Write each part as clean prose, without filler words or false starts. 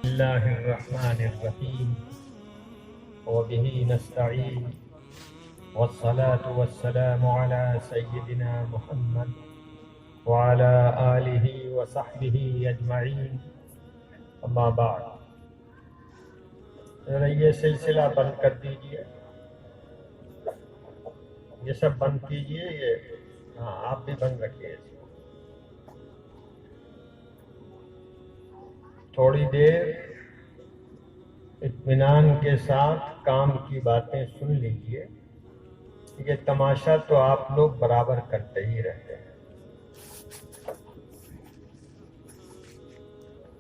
اللہ الرحمن الرحیم وبه نستعین والصلاة والسلام على سیدنا محمد وعلى آلہ وصحبہ اجمعین اما بعد۔ ذرا یہ سلسلہ بند کر دیجئے، یہ سب بند کیجئے، یہ ہاں آپ بھی بند رکھیے اس کو۔ تھوڑی دیر اطمینان کے ساتھ کام کی باتیں سن لیجئے، یہ تماشا تو آپ لوگ برابر کرتے ہی رہتے ہیں۔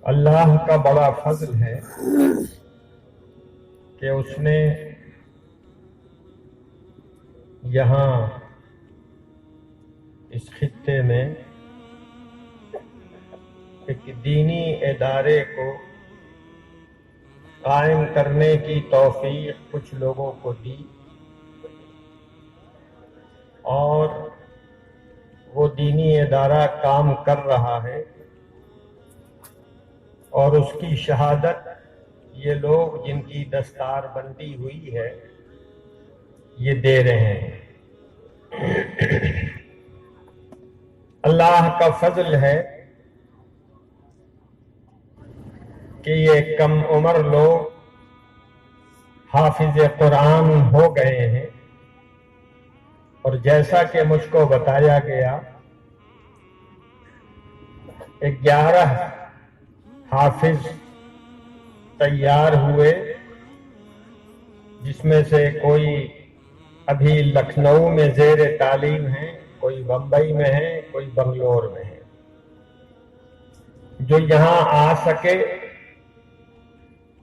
اللہ کا بڑا فضل ہے کہ اس نے یہاں اس خطے میں ایک دینی ادارے کو قائم کرنے کی توفیق کچھ لوگوں کو دی، اور وہ دینی ادارہ کام کر رہا ہے، اور اس کی شہادت یہ لوگ جن کی دستار بندی ہوئی ہے یہ دے رہے ہیں۔ اللہ کا فضل ہے کہ یہ کم عمر لوگ حافظ قرآن ہو گئے ہیں، اور جیسا کہ مجھ کو بتایا گیا 11 حافظ تیار ہوئے، جس میں سے کوئی ابھی لکھنؤ میں زیر تعلیم ہیں، کوئی بمبئی میں ہے، کوئی بنگلور میں ہے۔ جو یہاں آ سکے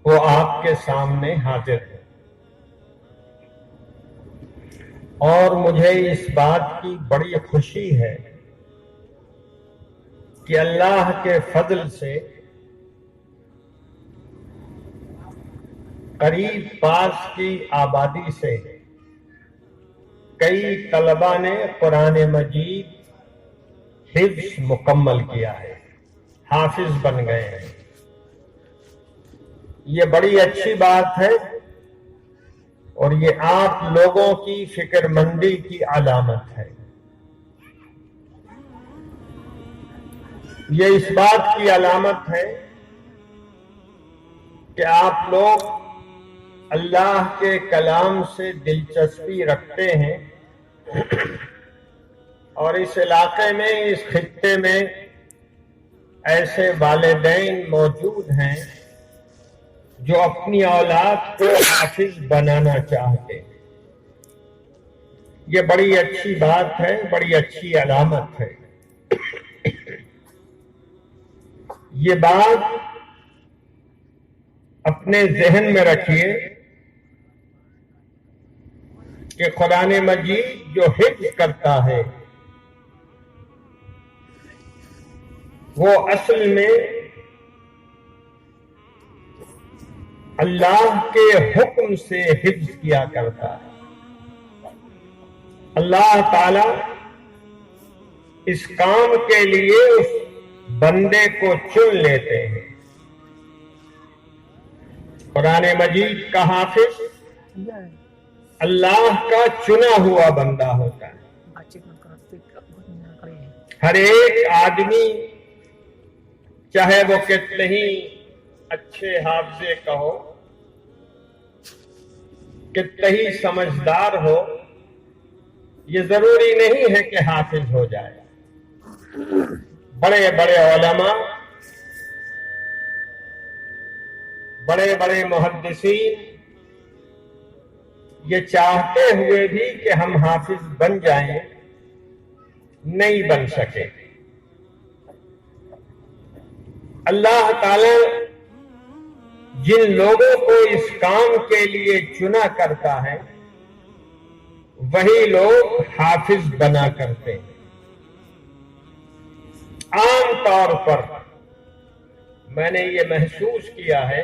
وہ آپ کے سامنے حاضر ہے، اور مجھے اس بات کی بڑی خوشی ہے کہ اللہ کے فضل سے قریب پاس کی آبادی سے کئی طلباء نے قرآن مجید حفظ مکمل کیا ہے، حافظ بن گئے ہیں۔ یہ بڑی اچھی بات ہے، اور یہ آپ لوگوں کی فکر مندی کی علامت ہے۔ یہ اس بات کی علامت ہے کہ آپ لوگ اللہ کے کلام سے دلچسپی رکھتے ہیں، اور اس علاقے میں، اس خطے میں ایسے والدین موجود ہیں جو اپنی اولاد کو حافظ بنانا چاہتے ہیں۔ یہ بڑی اچھی بات ہے، بڑی اچھی علامت ہے۔ یہ بات اپنے ذہن میں رکھیے کہ قرآن مجید جو حفظ کرتا ہے وہ اصل میں اللہ کے حکم سے حفظ کیا کرتا ہے۔ اللہ تعالی اس کام کے لیے اس بندے کو چن لیتے ہیں۔ قرآن مجید کا حافظ اللہ کا چنا ہوا بندہ ہوتا ہے۔ ہر ایک آدمی، چاہے وہ کتنے ہی اچھے حافظے کا ہو، کتنے ہی سمجھدار ہو، یہ ضروری نہیں ہے کہ حافظ ہو جائے۔ بڑے بڑے علماء، بڑے بڑے محدثین یہ چاہتے ہوئے بھی کہ ہم حافظ بن جائیں، نہیں بن سکے۔ اللہ تعالی جن لوگوں کو اس کام کے لیے چنا کرتا ہے وہی لوگ حافظ بنا کرتے ہیں۔ عام طور پر میں نے یہ محسوس کیا ہے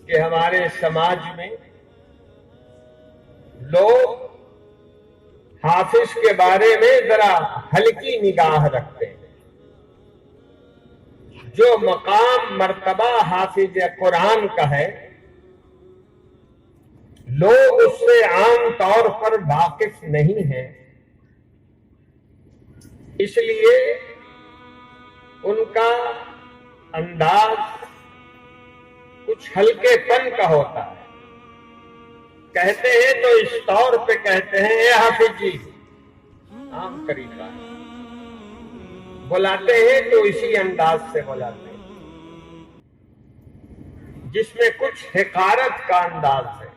کہ ہمارے سماج میں لوگ حافظ کے بارے میں ذرا ہلکی نگاہ رکھتے ہیں۔ جو مقام مرتبہ حافظ قرآن کا ہے لوگ اس سے عام طور پر واقف نہیں ہیں، اس لیے ان کا انداز کچھ ہلکے پن کا ہوتا ہے۔ کہتے ہیں تو اس طور پہ کہتے ہیں اے حافظ جی، عام طریقہ ہے۔ بلاتے ہیں تو اسی انداز سے بلاتے ہیں جس میں کچھ حقارت کا انداز ہے،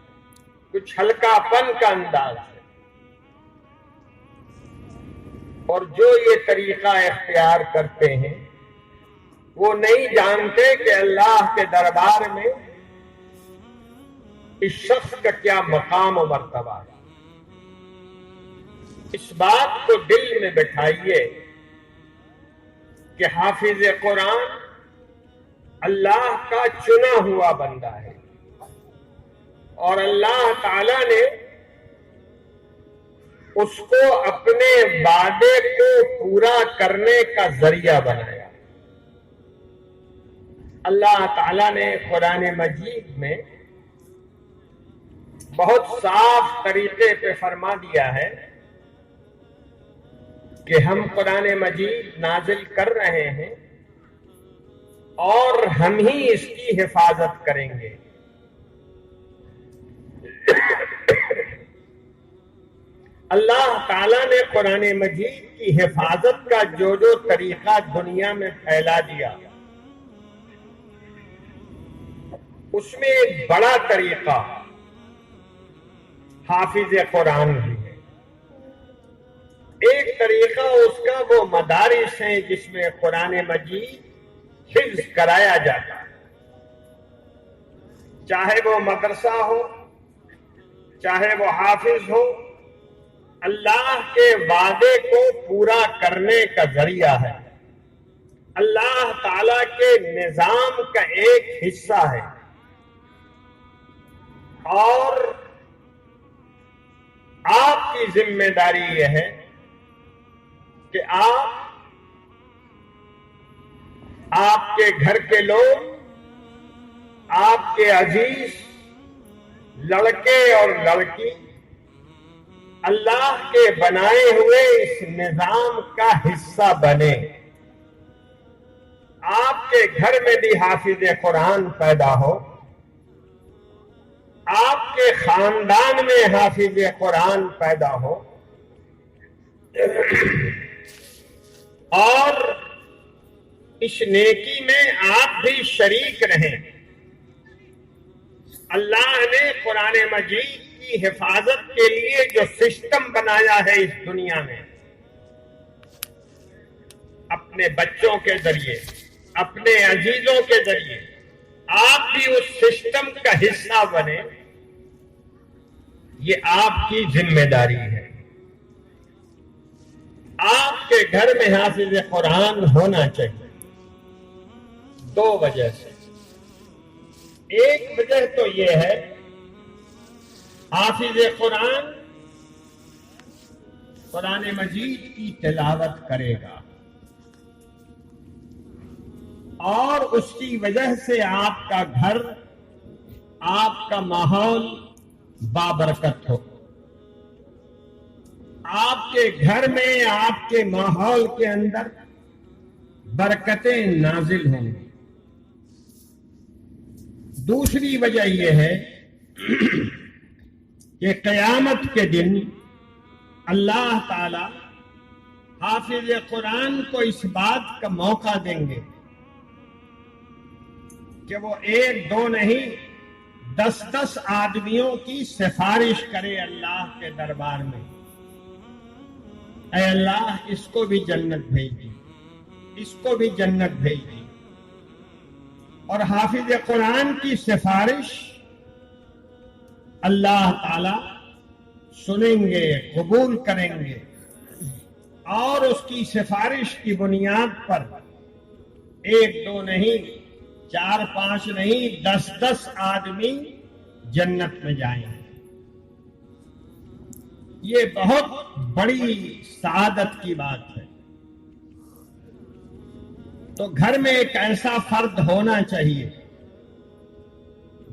کچھ ہلکا پن کا انداز ہے، اور جو یہ طریقہ اختیار کرتے ہیں وہ نہیں جانتے کہ اللہ کے دربار میں اس شخص کا کیا مقام و مرتبہ ہے۔ اس بات کو دل میں بٹھائیے کہ حافظ قرآن اللہ کا چنا ہوا بندہ ہے، اور اللہ تعالی نے اس کو اپنے وعدے کو پورا کرنے کا ذریعہ بنایا۔ اللہ تعالی نے قرآن مجید میں بہت صاف طریقے پہ فرما دیا ہے کہ ہم قرآن مجید نازل کر رہے ہیں اور ہم ہی اس کی حفاظت کریں گے۔ اللہ تعالیٰ نے قرآن مجید کی حفاظت کا جو طریقہ دنیا میں پھیلا دیا، اس میں ایک بڑا طریقہ حافظ قرآن بھی ہے۔ ایک طریقہ اس کا وہ مدارس ہیں جس میں قرآن مجید حفظ کرایا جاتا ہے، چاہے وہ مدرسہ ہو، چاہے وہ حافظ ہو، اللہ کے وعدے کو پورا کرنے کا ذریعہ ہے، اللہ تعالی کے نظام کا ایک حصہ ہے، اور آپ کی ذمہ داری یہ ہے کہ آپ کے گھر کے لوگ، آپ کے عزیز لڑکے اور لڑکی اللہ کے بنائے ہوئے اس نظام کا حصہ بنے۔ آپ کے گھر میں بھی حافظ قرآن پیدا ہو، آپ کے خاندان میں حافظ قرآن پیدا ہو، اور اس نیکی میں آپ بھی شریک رہیں۔ اللہ نے قرآن مجید کی حفاظت کے لیے جو سسٹم بنایا ہے اس دنیا میں، اپنے بچوں کے ذریعے، اپنے عزیزوں کے ذریعے آپ بھی اس سسٹم کا حصہ بنے، یہ آپ کی ذمہ داری ہے۔ آپ کے گھر میں حافظ قرآن ہونا چاہیے، دو وجہ سے۔ ایک وجہ تو یہ ہے حافظ قرآن قرآن مجید کی تلاوت کرے گا، اور اس کی وجہ سے آپ کا گھر، آپ کا ماحول بابرکت ہو۔ آپ کے گھر میں، آپ کے ماحول کے اندر برکتیں نازل ہوں گی۔ دوسری وجہ یہ ہے کہ قیامت کے دن اللہ تعالی حافظ قرآن کو اس بات کا موقع دیں گے کہ وہ ایک دو نہیں 10 آدمیوں کی سفارش کرے اللہ کے دربار میں، اے اللہ اس کو بھی جنت بھیجی، اس کو بھی جنت بھیجی۔ اور حافظ قرآن کی سفارش اللہ تعالی سنیں گے، قبول کریں گے، اور اس کی سفارش کی بنیاد پر ایک دو نہیں، 4 5 نہیں، 10 آدمی جنت میں جائیں گے۔ یہ بہت بڑی سعادت کی بات ہے۔ تو گھر میں ایک ایسا فرد ہونا چاہیے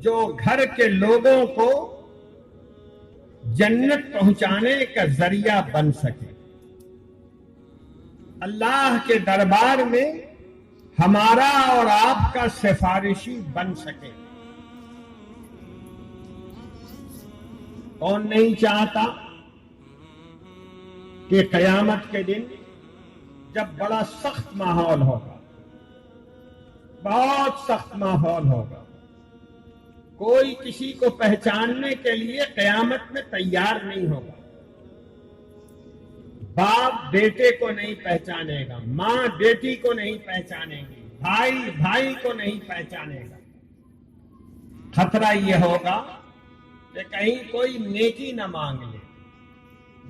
جو گھر کے لوگوں کو جنت پہنچانے کا ذریعہ بن سکے، اللہ کے دربار میں ہمارا اور آپ کا سفارشی بن سکے۔ کون نہیں چاہتا کہ قیامت کے دن جب بڑا سخت ماحول ہوگا، بہت سخت ماحول ہوگا، کوئی کسی کو پہچاننے کے لیے قیامت میں تیار نہیں ہوگا، باپ بیٹے کو نہیں پہچانے گا، ماں بیٹی کو نہیں پہچانے گی، بھائی بھائی کو نہیں پہچانے گا۔ خطرہ یہ ہوگا کہ کہیں کوئی نیکی نہ مانگ لے،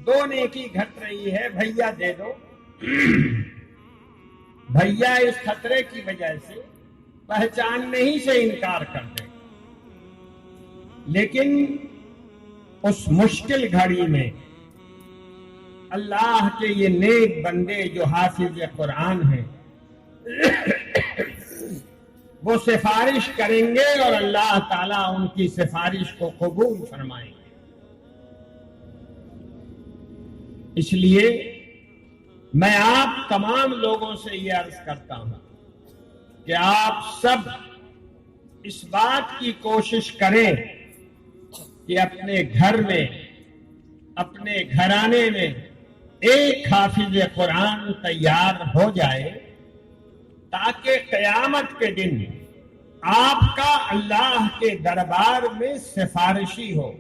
دو نیکی گھٹ رہی ہے، بھیا دے دو، بھیا اس خطرے کی وجہ سے پہچاننے ہی سے انکار کر دے گا۔ لیکن اس مشکل گھڑی میں اللہ کے یہ نیک بندے جو حافظ قرآن ہیں وہ سفارش کریں گے اور اللہ تعالیٰ ان کی سفارش کو قبول فرمائیں گے۔ اس لیے میں آپ تمام لوگوں سے یہ عرض کرتا ہوں کہ آپ سب اس بات کی کوشش کریں کہ اپنے گھر میں، اپنے گھرانے میں ایک حافظ قرآن تیار ہو جائے، تاکہ قیامت کے دن آپ کا اللہ کے دربار میں سفارشی ہو۔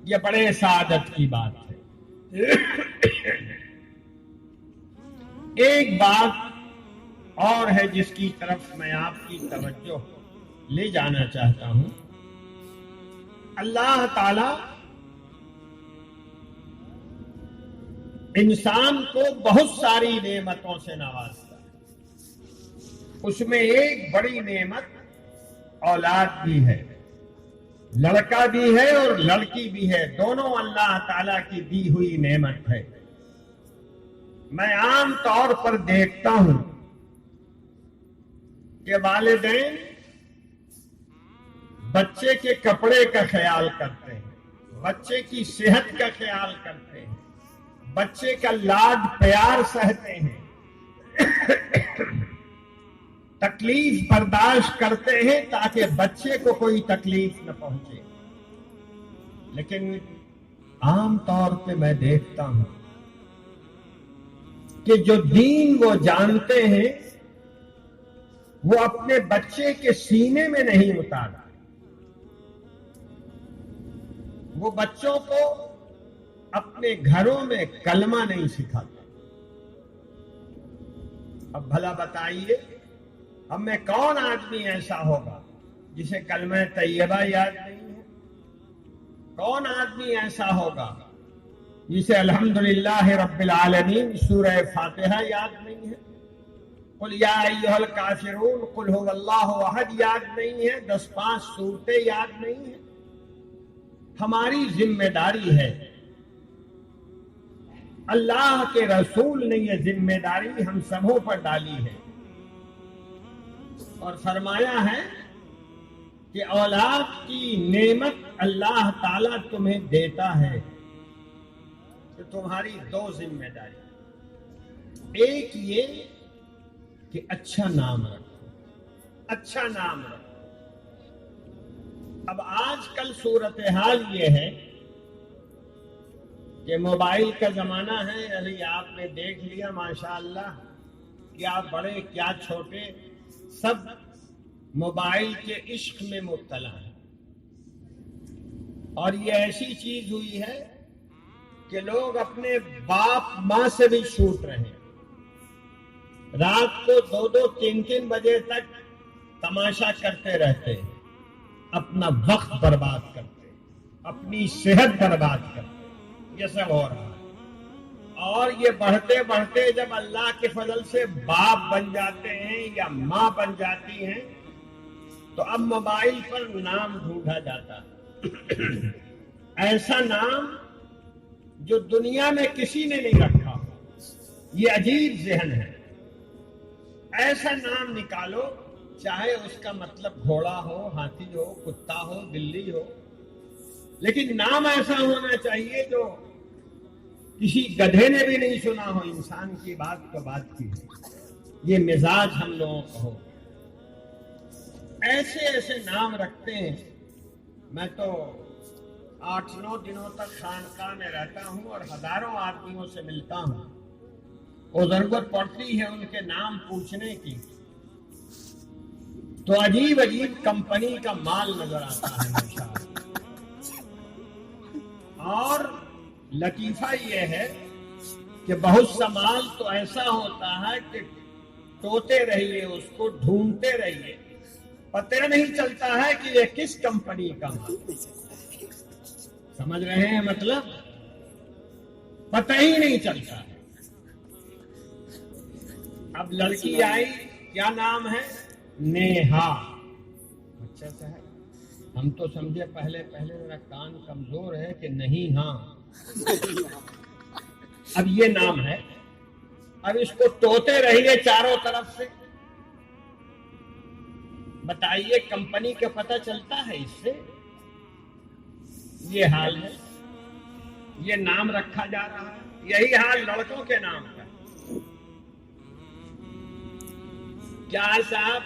یہ بڑے سعادت کی بات ہے۔ ایک بات اور ہے جس کی طرف میں آپ کی توجہ لے جانا چاہتا ہوں۔ اللہ تعالی انسان کو بہت ساری نعمتوں سے نوازتا ہے، اس میں ایک بڑی نعمت اولاد بھی ہے، لڑکا بھی ہے اور لڑکی بھی ہے، دونوں اللہ تعالی کی دی ہوئی نعمت ہے۔ میں عام طور پر دیکھتا ہوں کہ والدین بچے کے کپڑے کا خیال کرتے ہیں، بچے کی صحت کا خیال کرتے ہیں، بچے کا لاڈ پیار سہتے ہیں، تکلیف برداشت کرتے ہیں تاکہ بچے کو کوئی تکلیف نہ پہنچے۔ لیکن عام طور پہ میں دیکھتا ہوں کہ جو دین وہ جانتے ہیں وہ اپنے بچے کے سینے میں نہیں اتارا، وہ بچوں کو اپنے گھروں میں کلمہ نہیں سکھاتا۔ اب بھلا بتائیے ہم میں کون آدمی ایسا ہوگا جسے کلمہ طیبہ یاد نہیں ہے؟ کون آدمی ایسا ہوگا جسے الحمدللہ رب العالمین سورہ فاتحہ یاد نہیں ہے، قل یا ایھا الکافرون قل ھو اللہ احد یاد نہیں ہے، 10-5 سورتیں یاد نہیں ہیں؟ ہماری ذمہ داری ہے، اللہ کے رسول نے یہ ذمہ داری ہم سبوں پر ڈالی ہے اور فرمایا ہے کہ اولاد کی نعمت اللہ تعالیٰ تمہیں دیتا ہے تو تمہاری 2 ذمہ داری، ایک یہ کہ اچھا نام رکھو، اچھا نام رکھو۔ اب آج کل صورتحال یہ ہے کہ موبائل کا زمانہ ہے، ابھی آپ نے دیکھ لیا ماشاءاللہ، کیا بڑے کیا چھوٹے سب موبائل کے عشق میں مبتلا ہیں، اور یہ ایسی چیز ہوئی ہے کہ لوگ اپنے باپ ماں سے بھی چھوٹ رہے ہیں، رات کو 2-2 3-3 بجے تک تماشا کرتے رہتے ہیں، اپنا وقت برباد کرتے ہیں، اپنی صحت برباد کرتے ہیں، یہ سب ہو رہا ہے۔ اور یہ بڑھتے بڑھتے جب اللہ کے فضل سے باپ بن جاتے ہیں یا ماں بن جاتی ہیں تو اب موبائل پر نام ڈھونڈا جاتا ہے، ایسا نام جو دنیا میں کسی نے نہیں رکھا۔ یہ عجیب ذہن ہے، ایسا نام نکالو چاہے اس کا مطلب گھوڑا ہو، ہاتھی ہو، کتا ہو، بلی ہو، لیکن نام ایسا ہونا چاہیے جو کسی گدھے نے بھی نہیں سنا ہو، انسان کی بات کو بات کی یہ مزاج ہم لوگوں کا ہو۔ ایسے ایسے نام رکھتے ہیں۔ میں تو 8-9 دنوں تک خانقاہ میں رہتا ہوں اور ہزاروں آدمیوں سے ملتا ہوں، اور ضرورت پڑتی ہے ان کے نام پوچھنے کی تو عجیب عجیب کمپنی کا مال نظر آتا ہے ماشاءاللہ۔ اور لطیفہ یہ ہے کہ بہت سا مال تو ایسا ہوتا ہے کہ ٹوتے رہیے، اس کو ڈھونڈتے رہیے، پتہ نہیں چلتا ہے کہ یہ کس کمپنی کا مال۔ سمجھ رہے ہیں مطلب؟ پتہ ہی نہیں چلتا ہے۔ اب لڑکی آئی، کیا نام ہے؟ نیہا۔ اچھا صاحب، ہم تو سمجھے پہلے میرا کان کمزور ہے کہ نہیں، ہاں اب یہ نام ہے۔ اب اس کو ٹوتے رہیے چاروں طرف سے، بتائیے کمپنی کا پتہ چلتا ہے اس سے؟ یہ حال ہے، یہ نام رکھا جا رہا ہے۔ یہی حال لڑکوں کے نام کا۔ کیا صاحب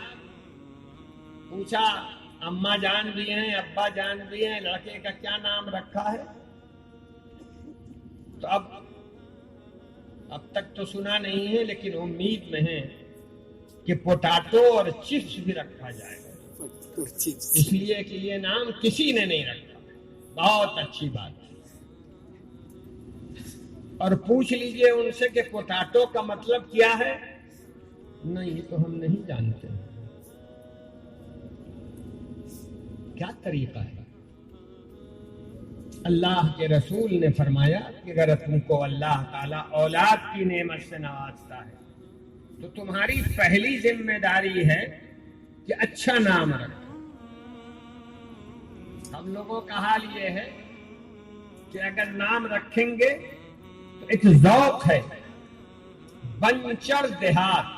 پوچھا، اماں جان بھی ہیں، ابا جان بھی ہیں، لڑکے کا کیا نام رکھا ہے؟ تو اب تک تو سنا نہیں ہے، لیکن امید میں ہے کہ پوٹاٹو اور چپس بھی رکھا جائے گا، اس لیے کہ یہ نام کسی نے نہیں رکھا۔ بہت اچھی بات ہے۔ اور پوچھ لیجئے ان سے کہ پوٹاٹو کا مطلب کیا ہے؟ نہیں، یہ تو ہم نہیں جانتے۔ کیا طریقہ ہے؟ اللہ کے رسول نے فرمایا کہ اگر تم کو اللہ تعالیٰ اولاد کی نعمت سے نوازتا ہے تو تمہاری پہلی ذمہ داری ہے کہ اچھا نام رکھو۔ ہم لوگوں کا حال یہ ہے کہ اگر نام رکھیں گے تو ایک ذوق ہے، بنچر دیہات۔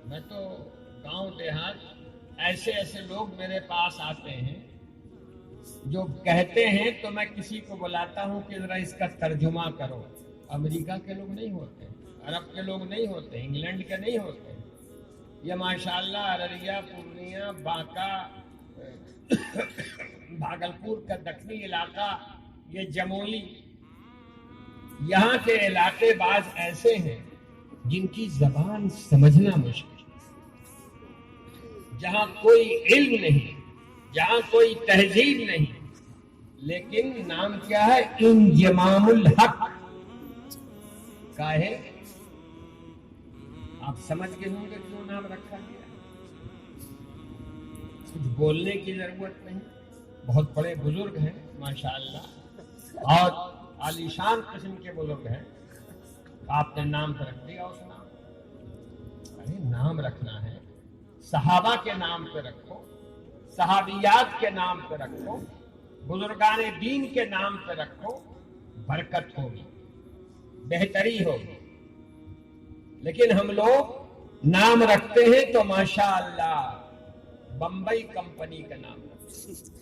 میں تو گاؤں دیہات، ایسے ایسے لوگ میرے پاس آتے ہیں جو کہتے ہیں تو میں کسی کو بلاتا ہوں کہ ذرا اس کا ترجمہ کرو۔ امریکہ کے لوگ نہیں ہوتے، عرب کے لوگ نہیں ہوتے، انگلینڈ کے نہیں ہوتے، یہ ماشاءاللہ ارریہ، پورنیہ، بانکا، بھاگلپور کا دکنی علاقہ، یہ جموئی، یہاں کے علاقے بعض ایسے ہیں جن کی زبان سمجھنا مشکل، جہاں کوئی علم نہیں، جہاں کوئی تہذیب نہیں، لیکن نام کیا ہے؟ انضمام الحق کا ہے۔ آپ سمجھ گئے ہوں گے کیوں نام رکھا گیا۔ کچھ بولنے کی ضرورت نہیں، بہت بڑے بزرگ ہیں ماشاءاللہ، اور عالیشان قسم کے بزرگ ہیں، آپ نے نام تو رکھ دیا اس نام۔ ارے نام رکھنا ہے، صحابہ کے نام پہ رکھو، صحابیات کے نام پہ رکھو، بزرگان دین کے نام پہ رکھو، برکت ہوگی، بہتری ہوگی۔ لیکن ہم لوگ نام رکھتے ہیں تو ماشاءاللہ بمبئی کمپنی کا نام رکھتے ہیں،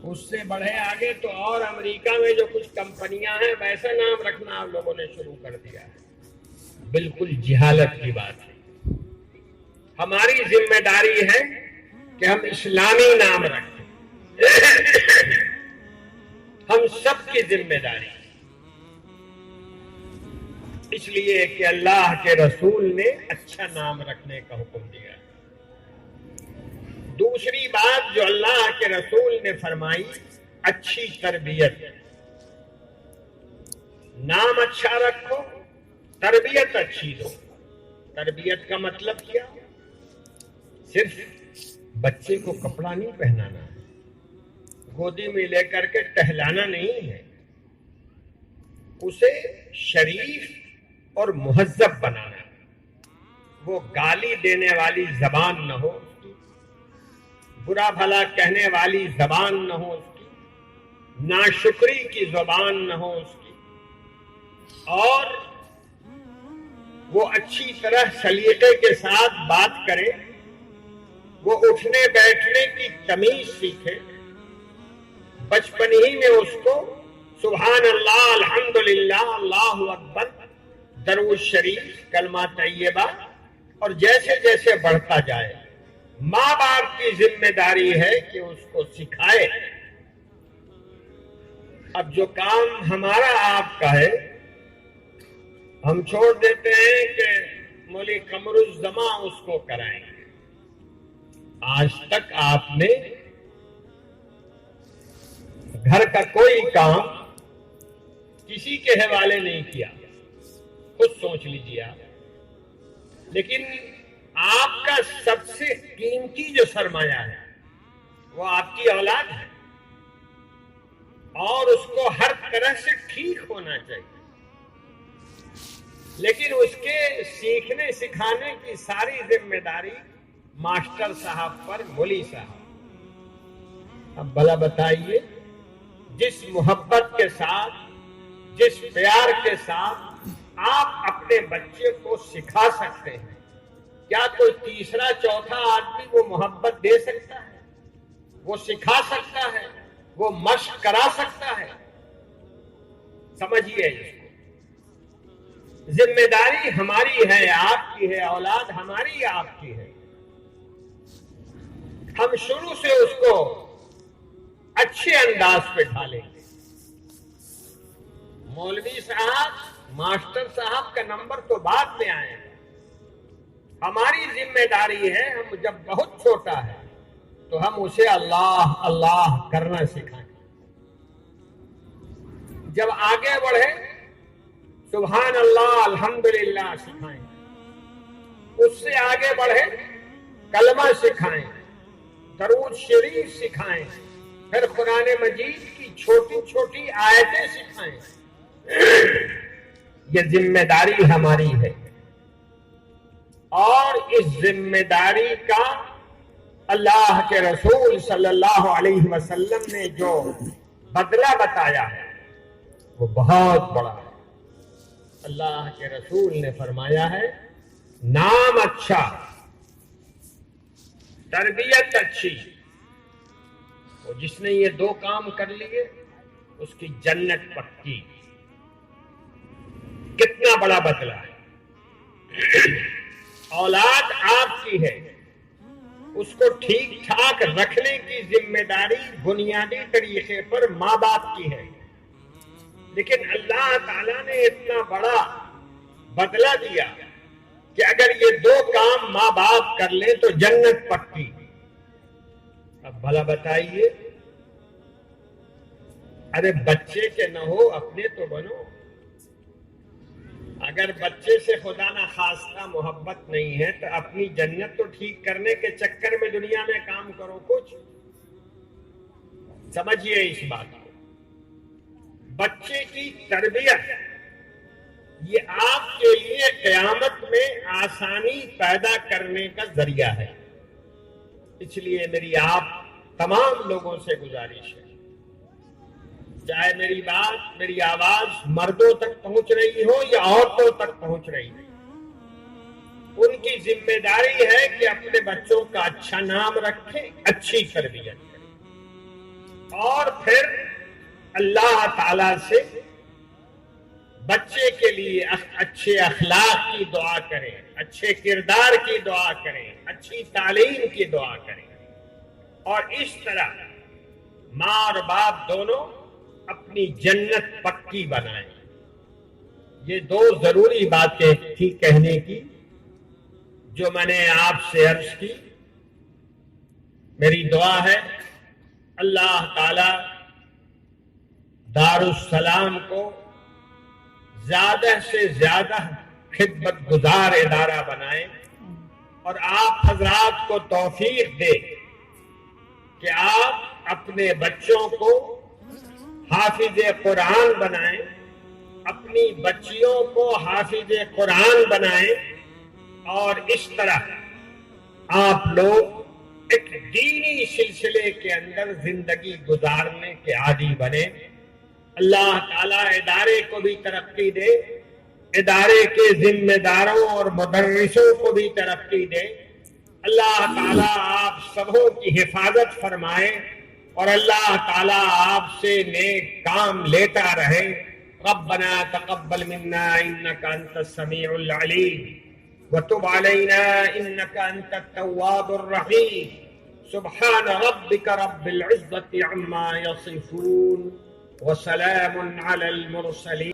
اس سے بڑھے آگے تو اور امریکہ میں جو کچھ کمپنیاں ہیں ویسا نام رکھنا آپ لوگوں نے شروع کر دیا ہے۔ بالکل جہالت کی بات ہے۔ ہماری ذمہ داری ہے کہ ہم اسلامی نام رکھیں، ہم سب کی ذمہ داری، اس لیے کہ اللہ کے رسول نے اچھا نام رکھنے کا حکم دیا ہے۔ دوسری بات جو اللہ کے رسول نے فرمائی، اچھی تربیت۔ نام اچھا رکھو، تربیت اچھی دو۔ تربیت کا مطلب کیا؟ صرف بچے کو کپڑا نہیں پہنانا ہے، گودی میں لے کر کے ٹہلانا نہیں ہے، اسے شریف اور مہذب بنانا ہے۔ وہ گالی دینے والی زبان نہ ہو اس کی، برا بھلا کہنے والی زبان نہ ہو اس کی، ناشکری کی زبان نہ ہو اس کی، اور وہ اچھی طرح سلیقے کے ساتھ بات کرے، وہ اٹھنے بیٹھنے کی تمیز سیکھے، بچپن ہی میں اس کو سبحان اللہ، الحمدللہ، اللہ اکبر، درود شریف، کلمہ طیبہ، اور جیسے جیسے بڑھتا جائے ماں باپ کی ذمہ داری ہے کہ اس کو سکھائے۔ اب جو کام ہمارا آپ کا ہے ہم چھوڑ دیتے ہیں کہ مولی قمر الزماں اس کو کرائیں گے۔ آج تک آپ نے گھر کا کوئی کام کسی کے حوالے نہیں کیا، خود سوچ لیجیے آپ۔ لیکن آپ کا سب سے قیمتی جو سرمایہ ہے وہ آپ کی اولاد ہے، اور اس کو ہر طرح سے ٹھیک ہونا چاہیے، لیکن اس کے سیکھنے سکھانے کی ساری ذمہ داری ماسٹر صاحب پر، مولی صاحب۔ اب بھلا بتائیے، جس محبت کے ساتھ، جس پیار کے ساتھ آپ اپنے بچے کو سکھا سکتے ہیں، کیا کوئی تیسرا چوتھا آدمی وہ محبت دے سکتا ہے؟ وہ سکھا سکتا ہے؟ وہ مشق کرا سکتا ہے؟ سمجھیے اس کو، ذمہ داری ہماری ہے، آپ کی ہے، اولاد ہماری، آپ کی ہے۔ ہم شروع سے اس کو اچھے انداز پہ ڈھالیں گے۔ مولوی صاحب، ماسٹر صاحب کا نمبر تو بعد میں آئے گا، ہماری ذمہ داری ہے، ہم جب بہت چھوٹا ہے تو ہم اسے اللہ اللہ کرنا سکھائیں، جب آگے بڑھے سبحان اللہ الحمدللہ سکھائیں، اس سے آگے بڑھے کلمہ سکھائیں، درود شریف سکھائیں، پھر قرآن مجید کی چھوٹی چھوٹی آیتیں سکھائیں۔ یہ ذمہ داری ہماری ہے، اور اس ذمہ داری کا اللہ کے رسول صلی اللہ علیہ وسلم نے جو بدلہ بتایا ہے وہ بہت بڑا ہے۔ اللہ کے رسول نے فرمایا ہے، نام اچھا، تربیت اچھی، اور جس نے یہ دو کام کر لیے اس کی جنت پکی۔ کتنا بڑا بدلہ ہے۔ اولاد آپ کی ہے، اس کو ٹھیک ٹھاک رکھنے کی ذمہ داری بنیادی طریقے پر ماں باپ کی ہے، لیکن اللہ تعالیٰ نے اتنا بڑا بدلہ دیا کہ اگر یہ دو کام ماں باپ کر لیں تو جنت پکی۔ اب بھلا بتائیے، ارے بچے کے نہ ہو اپنے تو بنو۔ اگر بچے سے خدا نہ خواستہ محبت نہیں ہے تو اپنی جنت تو ٹھیک کرنے کے چکر میں دنیا میں کام کرو کچھ۔ سمجھیے اس بات کو، بچے کی تربیت یہ آپ کے لیے قیامت میں آسانی پیدا کرنے کا ذریعہ ہے۔ اس لیے میری آپ تمام لوگوں سے گزارش ہے، چاہے میری بات، میری آواز مردوں تک پہنچ رہی ہو یا عورتوں تک پہنچ رہی ہو، ان کی ذمہ داری ہے کہ اپنے بچوں کا اچھا نام رکھیں، اچھی تربیت کریں، اور پھر اللہ تعالی سے بچے کے لیے اچھے اخلاق کی دعا کریں، اچھے کردار کی دعا کریں، اچھی تعلیم کی دعا کریں، اور اس طرح ماں اور باپ دونوں اپنی جنت پکی بنائیں۔ یہ دو ضروری باتیں تھی کہنے کی جو میں نے آپ سے عرض کی۔ میری دعا ہے اللہ تعالی دارالسلام کو زیادہ سے زیادہ خدمت گزار ادارہ بنائیں، اور آپ حضرات کو توفیق دے کہ آپ اپنے بچوں کو حافظ قرآن بنائیں، اپنی بچیوں کو حافظ قرآن بنائیں، اور اس طرح آپ لوگ ایک دینی سلسلے کے اندر زندگی گزارنے کے عادی بنے۔ اللہ تعالیٰ ادارے کو بھی ترقی دے، ادارے کے ذمہ داروں اور مدرسوں کو بھی ترقی دے۔ اللہ تعالیٰ آپ سبوں کی حفاظت فرمائے اور اللہ تعالیٰ آپ سے نیک کام لیتا رہے۔ ربنا تقبل منا انك انت السميع العليم وتب علينا انك انت التواب الرحيم۔ سبحان ربك رب العزة عما يصفون وسلام على المرسلين۔